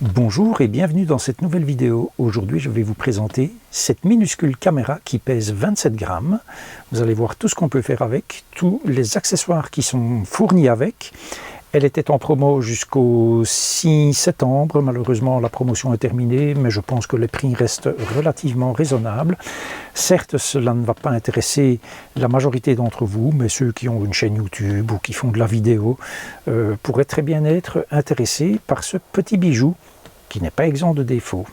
Bonjour et bienvenue dans cette nouvelle vidéo. Aujourd'hui, je vais vous présenter cette minuscule caméra qui pèse 27 grammes. Vous allez voir tout ce qu'on peut faire avec, tous les accessoires qui sont fournis avec. Elle était en promo jusqu'au 6 septembre. Malheureusement, la promotion est terminée, mais je pense que les prix restent relativement raisonnables. Certes, cela ne va pas intéresser la majorité d'entre vous, mais ceux qui ont une chaîne YouTube ou qui font de la vidéo pourraient très bien être intéressés par ce petit bijou qui n'est pas exempt de défauts.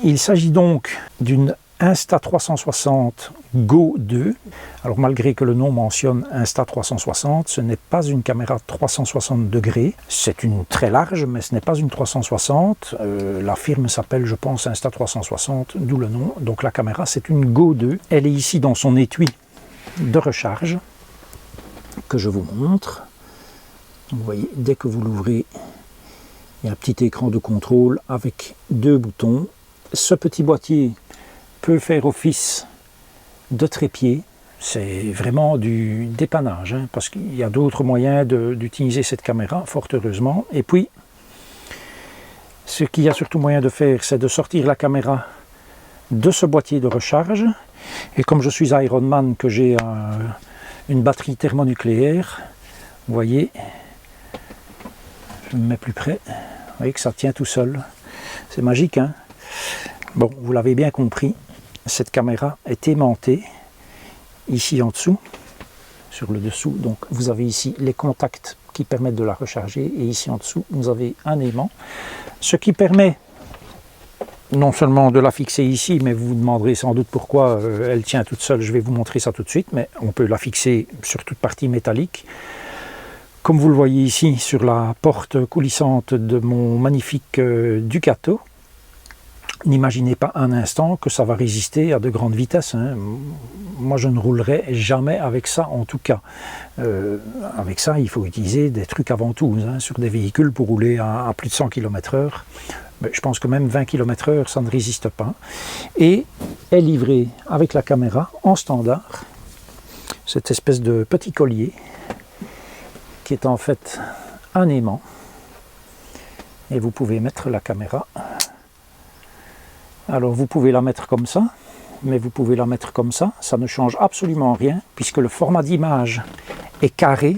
Il s'agit donc d'une Insta360 Go 2. Alors malgré que le nom mentionne Insta360, ce n'est pas une caméra 360 degrés. C'est une très large, mais ce n'est pas une 360. La firme s'appelle, je pense, Insta360, d'où le nom. Donc la caméra, c'est une Go 2. Elle est ici dans son étui de recharge, que je vous montre. Vous voyez, dès que vous l'ouvrez, il y a un petit écran de contrôle avec deux boutons. Ce petit boîtier peut faire office de trépied. C'est vraiment du dépannage, hein, parce qu'il y a d'autres moyens d'utiliser cette caméra, fort heureusement. Et puis, ce qu'il y a surtout moyen de faire, c'est de sortir la caméra de ce boîtier de recharge. Et comme je suis Iron Man, que j'ai une batterie thermonucléaire, vous voyez, je me mets plus près, vous voyez que ça tient tout seul. C'est magique, hein? Bon, vous l'avez bien compris, cette caméra est aimantée ici en dessous, sur le dessous. Donc vous avez ici les contacts qui permettent de la recharger, et ici en dessous vous avez un aimant, ce qui permet non seulement de la fixer ici, mais vous vous demanderez sans doute pourquoi elle tient toute seule. Je vais vous montrer ça tout de suite, mais on peut la fixer sur toute partie métallique. Comme vous le voyez ici sur la porte coulissante de mon magnifique Ducato. N'imaginez pas un instant que ça va résister à de grandes vitesses, hein. Moi je ne roulerai jamais avec ça, en tout cas. Avec ça, il faut utiliser des trucs avant tout, hein, sur des véhicules pour rouler à plus de 100 km/h. Mais je pense que même 20 km/h, ça ne résiste pas. Et est livré avec la caméra en standard, cette espèce de petit collier, qui est en fait un aimant. Et vous pouvez mettre la caméra. Alors vous pouvez la mettre comme ça, mais vous pouvez la mettre comme ça ne change absolument rien, puisque le format d'image est carré,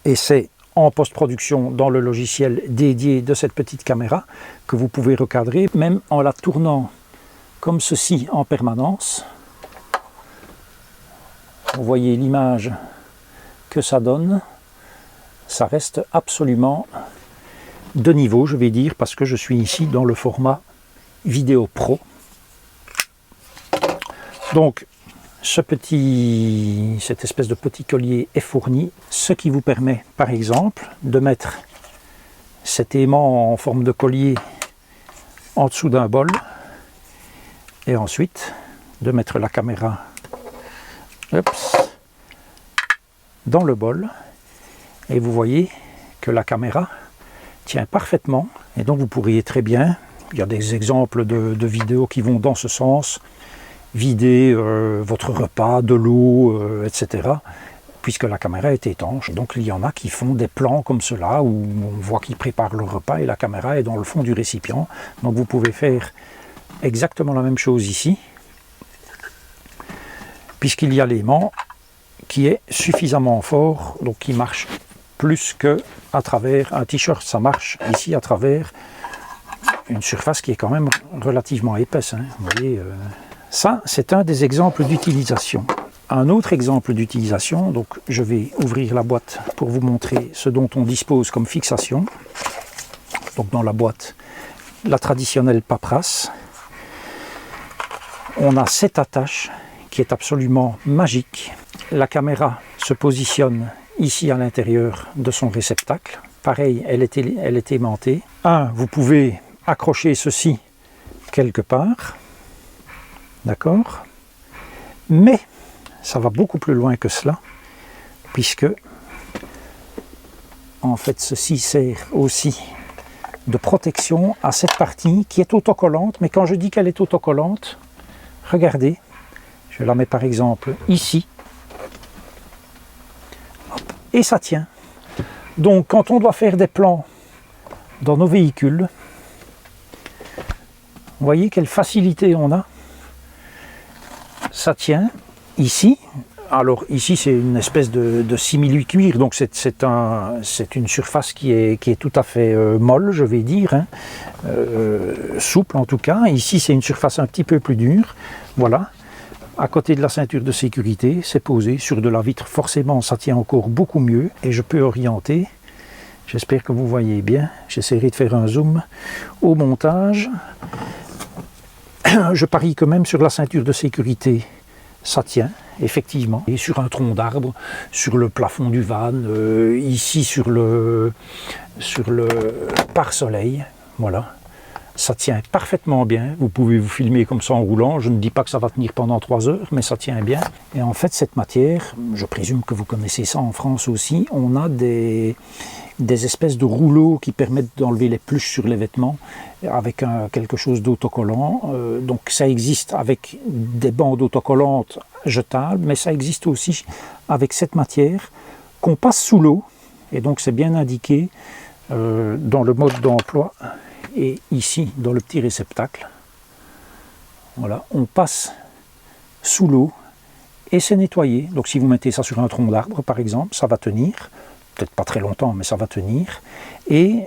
et c'est en post-production dans le logiciel dédié de cette petite caméra que vous pouvez recadrer, même en la tournant comme ceci en permanence. Vous voyez l'image que ça donne, ça reste absolument de niveau, je vais dire, parce que je suis ici dans le format vidéo pro. Donc cette espèce de petit collier est fourni, ce qui vous permet par exemple de mettre cet aimant en forme de collier en dessous d'un bol, et ensuite de mettre la caméra dans le bol, et vous voyez que la caméra tient parfaitement. Et donc vous pourriez très bien, il y a des exemples de vidéos qui vont dans ce sens, vider votre repas, de l'eau, etc. Puisque la caméra est étanche. Donc il y en a qui font des plans comme cela, où on voit qu'ils préparent le repas et la caméra est dans le fond du récipient. Donc vous pouvez faire exactement la même chose ici, puisqu'il y a l'aimant qui est suffisamment fort, donc qui marche plus que à travers un t-shirt. Ça marche ici à travers une surface qui est quand même relativement épaisse, hein. Vous voyez, ça c'est un des exemples d'utilisation. Un autre exemple d'utilisation, donc je vais ouvrir la boîte pour vous montrer ce dont on dispose comme fixation. Donc dans la boîte, la traditionnelle paperasse. On a cette attache qui est absolument magique. La caméra se positionne ici à l'intérieur de son réceptacle. Pareil, elle est aimantée. Vous pouvez accrocher ceci quelque part, d'accord, mais ça va beaucoup plus loin que cela, puisque en fait ceci sert aussi de protection à cette partie qui est autocollante. Mais quand je dis qu'elle est autocollante, regardez, je la mets par exemple ici, et ça tient. Donc quand on doit faire des plans dans nos véhicules, vous voyez quelle facilité on a. Ça tient ici. Alors ici c'est une espèce de simili-cuir, donc c'est une surface qui est tout à fait molle, je vais dire, hein. Souple en tout cas. Ici c'est une surface un petit peu plus dure, voilà. À côté de la ceinture de sécurité, c'est posé sur de la vitre, forcément ça tient encore beaucoup mieux et je peux orienter. J'espère que vous voyez bien, j'essaierai de faire un zoom au montage. Je parie que même sur la ceinture de sécurité, ça tient, effectivement. Et sur un tronc d'arbre, sur le plafond du van, ici sur le pare-soleil, voilà. Ça tient parfaitement bien. Vous pouvez vous filmer comme ça en roulant. Je ne dis pas que ça va tenir pendant 3 heures, mais ça tient bien. Et en fait, cette matière, je présume que vous connaissez ça en France aussi, on a des espèces de rouleaux qui permettent d'enlever les pluches sur les vêtements avec quelque chose d'autocollant. Donc ça existe avec des bandes autocollantes jetables, mais ça existe aussi avec cette matière qu'on passe sous l'eau. Et donc c'est bien indiqué dans le mode d'emploi. Et ici, dans le petit réceptacle, voilà, on passe sous l'eau et c'est nettoyé. Donc si vous mettez ça sur un tronc d'arbre, par exemple, ça va tenir. Peut-être pas très longtemps, mais ça va tenir. Et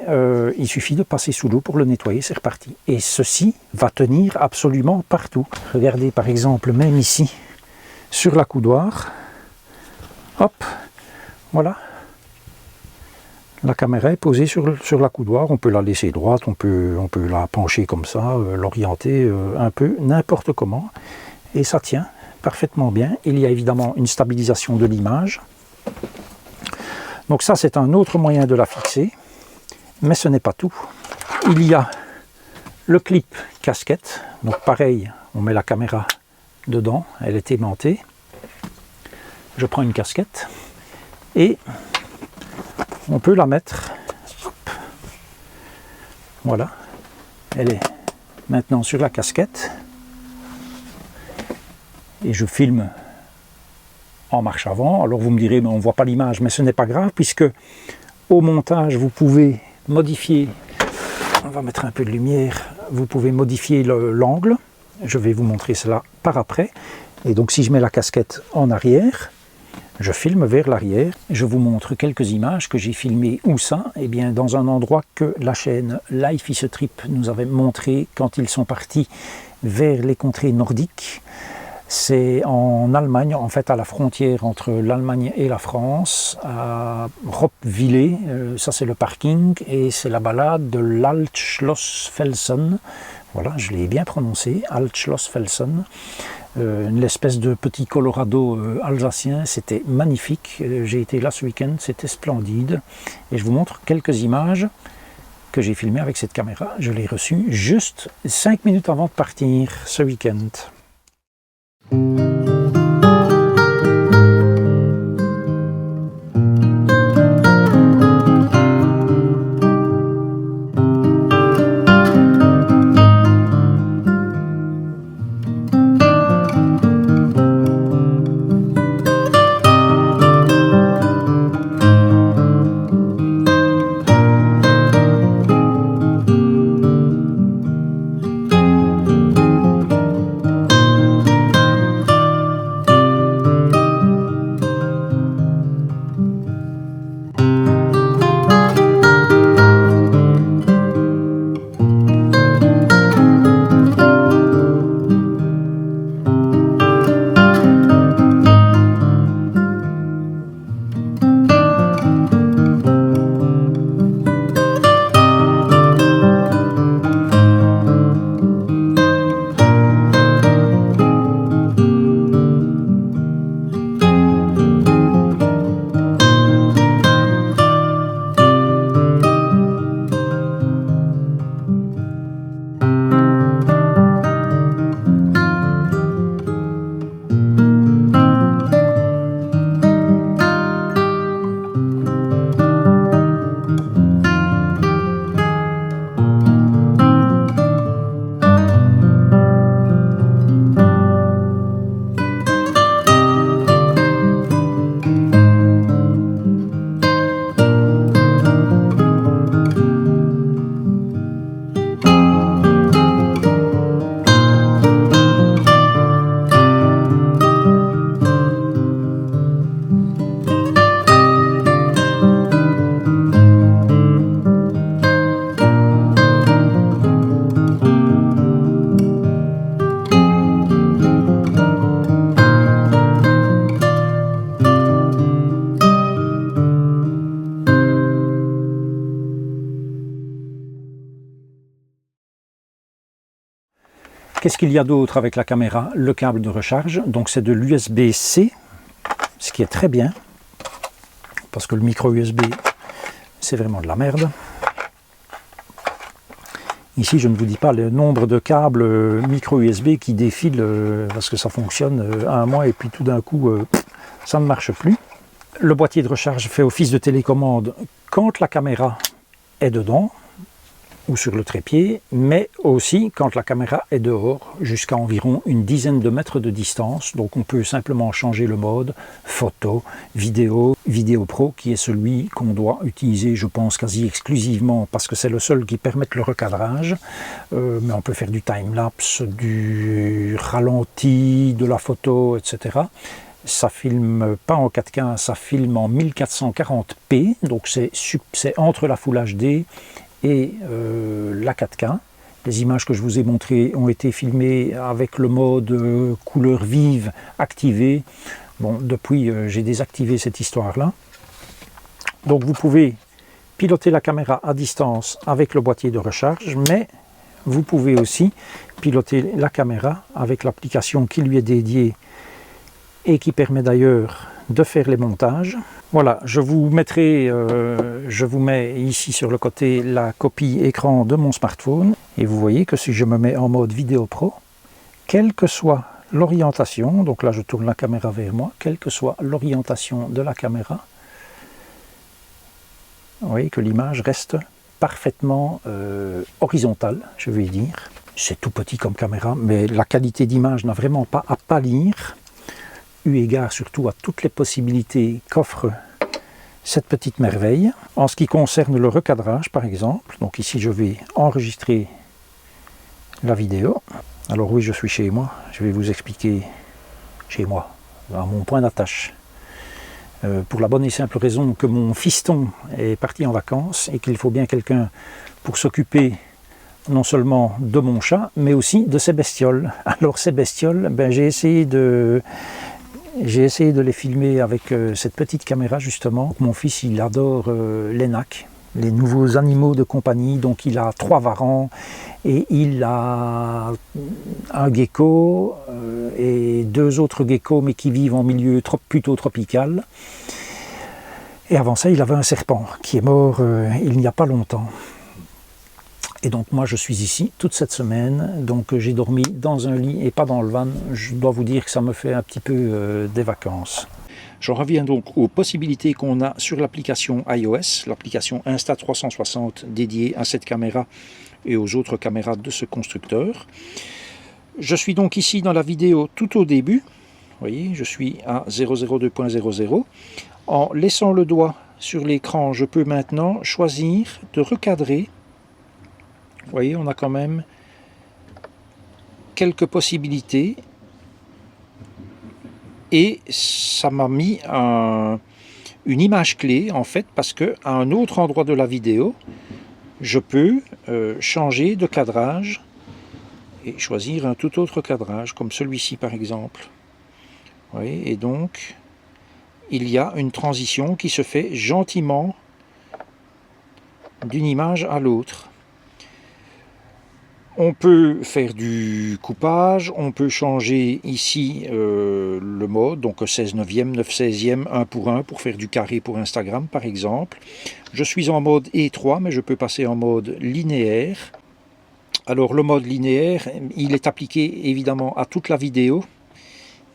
il suffit de passer sous l'eau pour le nettoyer, c'est reparti. Et ceci va tenir absolument partout. Regardez par exemple, même ici, sur la coudoir. Hop, voilà. La caméra est posée sur la coudoir, on peut la laisser droite, on peut la pencher comme ça, l'orienter un peu, n'importe comment. Et ça tient parfaitement bien. Il y a évidemment une stabilisation de l'image. Donc ça c'est un autre moyen de la fixer, mais ce n'est pas tout. Il y a le clip casquette, donc pareil, on met la caméra dedans, elle est aimantée. Je prends une casquette et on peut la mettre, hop, voilà, elle est maintenant sur la casquette et je filme en marche avant. Alors vous me direz, mais on ne voit pas l'image, mais ce n'est pas grave puisque au montage vous pouvez modifier, on va mettre un peu de lumière, vous pouvez modifier l'angle, je vais vous montrer cela par après. Et donc si je mets la casquette en arrière, je filme vers l'arrière, je vous montre quelques images que j'ai filmées. Où ça? Eh bien dans un endroit que la chaîne Life is a Trip nous avait montré quand ils sont partis vers les contrées nordiques. C'est en Allemagne, en fait à la frontière entre l'Allemagne et la France, à Roppwille, ça c'est le parking, et c'est la balade de l'Altschlossfelsen. Voilà, je l'ai bien prononcé, Altschlossfelsen. Une espèce de petit Colorado alsacien, c'était magnifique. J'ai été là ce week-end, c'était splendide. Et je vous montre quelques images que j'ai filmées avec cette caméra. Je l'ai reçue juste 5 minutes avant de partir ce week-end. qu'est-ce qu'il y a d'autre avec la caméra? Le câble de recharge, donc c'est de l'USB-C, ce qui est très bien, parce que le micro USB, c'est vraiment de la merde. Ici, je ne vous dis pas le nombre de câbles micro USB qui défilent parce que ça fonctionne un mois et puis tout d'un coup, ça ne marche plus. Le boîtier de recharge fait office de télécommande quand la caméra est dedans ou sur le trépied, mais aussi quand la caméra est dehors, jusqu'à environ une dizaine de mètres de distance. Donc on peut simplement changer le mode photo, vidéo, vidéo pro, qui est celui qu'on doit utiliser, je pense, quasi exclusivement, parce que c'est le seul qui permet le recadrage. Mais on peut faire du time-lapse, du ralenti, de la photo, etc. Ça filme pas en 4K, ça filme en 1440p, donc c'est entre la Full HD et la 4K. Les images que je vous ai montrées ont été filmées avec le mode couleur vive activé. Bon, depuis, j'ai désactivé cette histoire-là. Donc vous pouvez piloter la caméra à distance avec le boîtier de recharge, mais vous pouvez aussi piloter la caméra avec l'application qui lui est dédiée et qui permet d'ailleurs de faire les montages. Voilà, je vous mets ici sur le côté la copie écran de mon smartphone, et vous voyez que si je me mets en mode vidéo pro, quelle que soit l'orientation, donc là je tourne la caméra vers moi, quelle que soit l'orientation de la caméra, vous voyez que l'image reste parfaitement horizontale, je vais dire. C'est tout petit comme caméra, mais la qualité d'image n'a vraiment pas à pâlir, eu égard surtout à toutes les possibilités qu'offre cette petite merveille. En ce qui concerne le recadrage par exemple, donc ici je vais enregistrer la vidéo. Alors oui, je suis chez moi, je vais vous expliquer chez moi, à mon point d'attache. Pour la bonne et simple raison que mon fiston est parti en vacances et qu'il faut bien quelqu'un pour s'occuper non seulement de mon chat, mais aussi de ses bestioles. Alors ces bestioles, ben, j'ai essayé de les filmer avec cette petite caméra justement. Mon fils, il adore les NAC, les nouveaux animaux de compagnie. Donc il a 3 varans et il a un gecko et 2 autres geckos, mais qui vivent en milieu plutôt tropical. Et avant ça, il avait un serpent qui est mort il n'y a pas longtemps. Et donc moi je suis ici toute cette semaine, donc j'ai dormi dans un lit et pas dans le van. Je dois vous dire que ça me fait un petit peu des vacances. J'en reviens donc aux possibilités qu'on a sur l'application iOS, l'application Insta360 dédiée à cette caméra et aux autres caméras de ce constructeur. Je suis donc ici dans la vidéo tout au début, vous voyez, je suis à 002.00. En laissant le doigt sur l'écran, je peux maintenant choisir de recadrer. Vous voyez, on a quand même quelques possibilités et ça m'a mis une image clé en fait, parce que à un autre endroit de la vidéo, je peux changer de cadrage et choisir un tout autre cadrage, comme celui-ci par exemple. Vous voyez, et donc il y a une transition qui se fait gentiment d'une image à l'autre. On peut faire du coupage, on peut changer ici le mode, donc 16/9, 9/16, 1 pour 1 pour faire du carré pour Instagram par exemple. Je suis en mode étroit, mais je peux passer en mode linéaire. Alors le mode linéaire, il est appliqué évidemment à toute la vidéo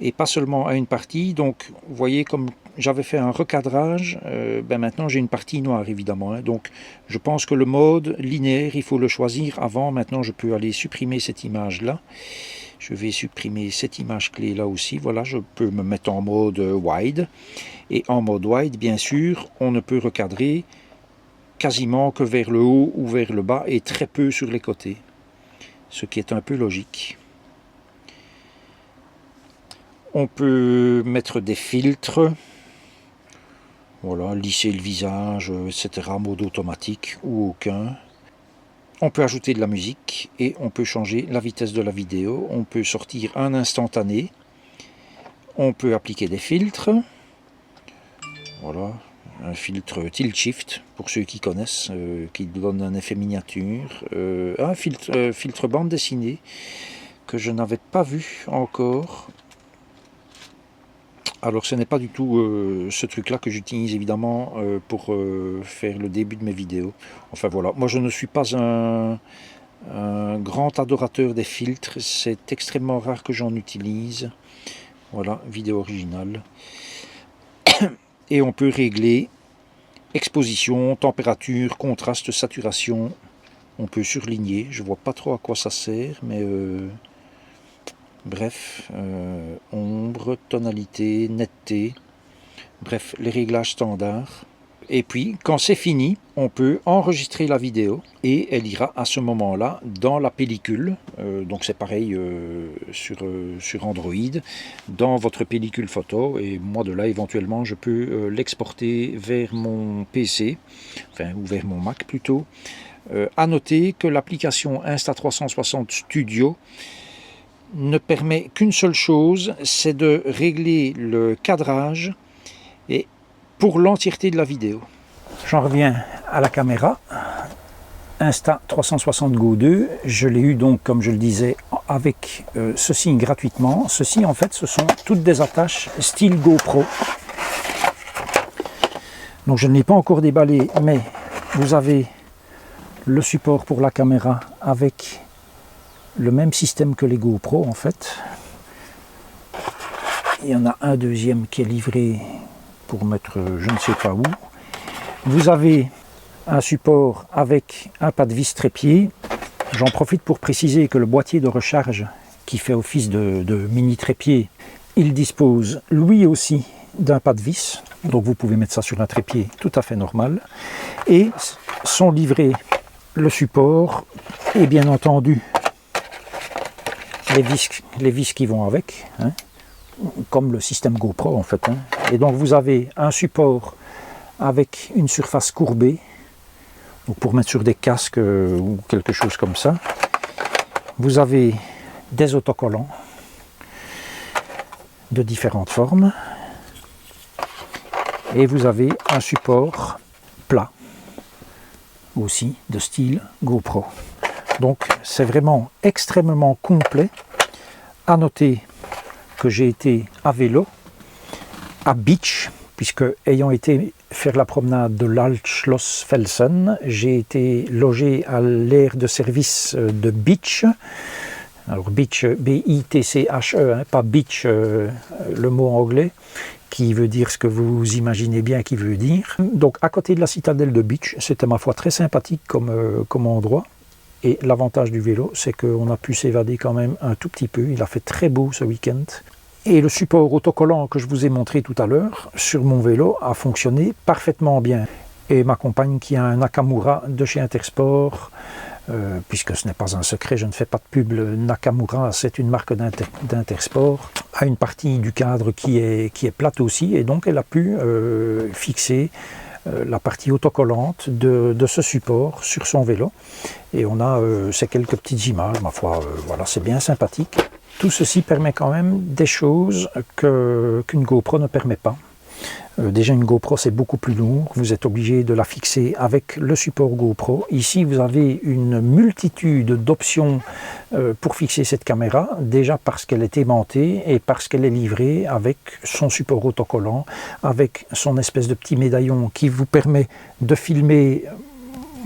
et pas seulement à une partie. Donc vous voyez, comme j'avais fait un recadrage, ben maintenant j'ai une partie noire évidemment, hein. Donc je pense que le mode linéaire, il faut le choisir avant. Maintenant je peux aller supprimer cette image là. Je vais supprimer cette image clé là aussi. Voilà, je peux me mettre en mode wide. Et en mode wide, bien sûr, on ne peut recadrer quasiment que vers le haut ou vers le bas et très peu sur les côtés. Ce qui est un peu logique. On peut mettre des filtres. Voilà, lisser le visage, etc. Mode automatique ou aucun. On peut ajouter de la musique et on peut changer la vitesse de la vidéo. On peut sortir un instantané. On peut appliquer des filtres. Voilà, un filtre tilt shift pour ceux qui connaissent, qui donne un effet miniature. Un filtre bande dessinée, que je n'avais pas vu encore. Alors ce n'est pas du tout ce truc là que j'utilise évidemment pour faire le début de mes vidéos. Enfin voilà, moi je ne suis pas un grand adorateur des filtres, c'est extrêmement rare que j'en utilise. Voilà, vidéo originale. Et on peut régler exposition, température, contraste, saturation. On peut surligner, je vois pas trop à quoi ça sert, mais bref, ombre, tonalité, netteté, bref, les réglages standards. Et puis, quand c'est fini, on peut enregistrer la vidéo et elle ira à ce moment-là dans la pellicule. Donc c'est pareil sur Android, dans votre pellicule photo. Et moi de là, éventuellement, je peux l'exporter vers mon PC, enfin, ou vers mon Mac plutôt. À noter que l'application Insta360 Studio ne permet qu'une seule chose, c'est de régler le cadrage et pour l'entièreté de la vidéo. J'en reviens à la caméra Insta360 Go 2. Je l'ai eu donc, comme je le disais, avec ceci gratuitement. Ceci en fait, ce sont toutes des attaches style GoPro. Donc je ne l'ai pas encore déballé, mais vous avez le support pour la caméra avec le même système que les GoPro en fait. Il y en a un deuxième qui est livré pour mettre je ne sais pas où. Vous avez un support avec un pas de vis trépied. J'en profite pour préciser que le boîtier de recharge qui fait office de mini trépied, il dispose lui aussi d'un pas de vis. Donc vous pouvez mettre ça sur un trépied tout à fait normal. Et sont livrés le support et bien entendu les vis qui vont avec, hein, comme le système GoPro en fait. Hein. Et donc vous avez un support avec une surface courbée, donc pour mettre sur des casques ou quelque chose comme ça. Vous avez des autocollants de différentes formes et vous avez un support plat aussi de style GoPro. Donc c'est vraiment extrêmement complet. À noter que j'ai été à vélo à Bitsch, puisque ayant été faire la promenade de l'Altschloss Felsen, j'ai été logé à l'aire de service de Bitsch. Alors Bitsch, B-I-T-C-H-E, hein, pas Bitch, le mot anglais, qui veut dire ce que vous imaginez bien qu'il veut dire. Donc à côté de la citadelle de Bitsch, c'était ma foi très sympathique comme endroit. Et l'avantage du vélo, c'est qu'on a pu s'évader quand même un tout petit peu. Il a fait très beau ce week-end. Et le support autocollant que je vous ai montré tout à l'heure sur mon vélo a fonctionné parfaitement bien. Et ma compagne qui a un Nakamura de chez Intersport, puisque ce n'est pas un secret, je ne fais pas de pub, le Nakamura c'est une marque d'Intersport, a une partie du cadre qui est plate aussi, et donc elle a pu fixer la partie autocollante de ce support sur son vélo. Et on a ces quelques petites images, ma foi, voilà, c'est bien sympathique. Tout ceci permet quand même des choses qu'une GoPro ne permet pas. Déjà une GoPro c'est beaucoup plus lourd, vous êtes obligé de la fixer avec le support GoPro. Ici vous avez une multitude d'options pour fixer cette caméra, déjà parce qu'elle est aimantée et parce qu'elle est livrée avec son support autocollant, avec son espèce de petit médaillon qui vous permet de filmer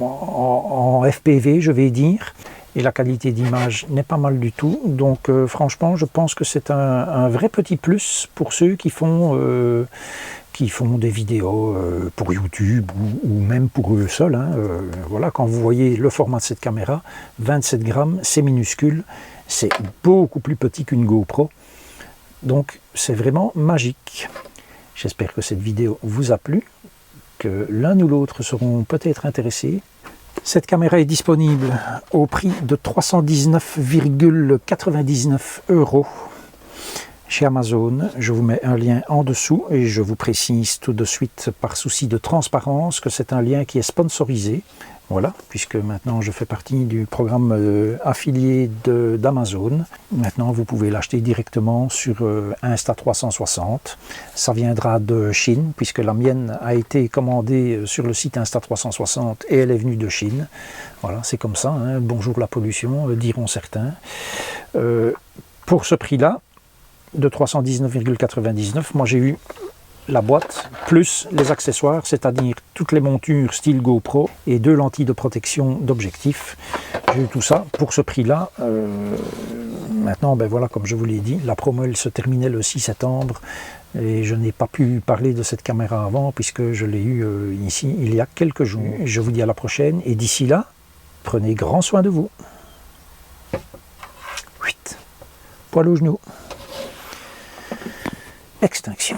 en FPV je vais dire. Et la qualité d'image n'est pas mal du tout, donc franchement je pense que c'est un vrai petit plus pour ceux qui font des vidéos pour YouTube ou même pour eux seuls. Hein. Voilà, quand vous voyez le format de cette caméra, 27 grammes, c'est minuscule, c'est beaucoup plus petit qu'une GoPro, donc c'est vraiment magique. J'espère que cette vidéo vous a plu, que l'un ou l'autre seront peut-être intéressés. Cette caméra est disponible au prix de 319,99 € chez Amazon. Je vous mets un lien en dessous et je vous précise tout de suite par souci de transparence que c'est un lien qui est sponsorisé. Voilà, puisque maintenant je fais partie du programme affilié d'Amazon. Maintenant vous pouvez l'acheter directement sur Insta360. Ça viendra de Chine, puisque la mienne a été commandée sur le site Insta360 et elle est venue de Chine. Voilà, c'est comme ça, hein. Bonjour la pollution, diront certains. Pour ce prix-là, de 319,99, moi j'ai eu la boîte plus les accessoires, c'est-à-dire toutes les montures style GoPro et 2 lentilles de protection d'objectif. J'ai eu tout ça pour ce prix-là. Maintenant, ben voilà, comme je vous l'ai dit, la promo elle se terminait le 6 septembre et je n'ai pas pu parler de cette caméra avant puisque je l'ai eu ici il y a quelques jours. Je vous dis à la prochaine et d'ici là, prenez grand soin de vous. Poil au genou. Extinction.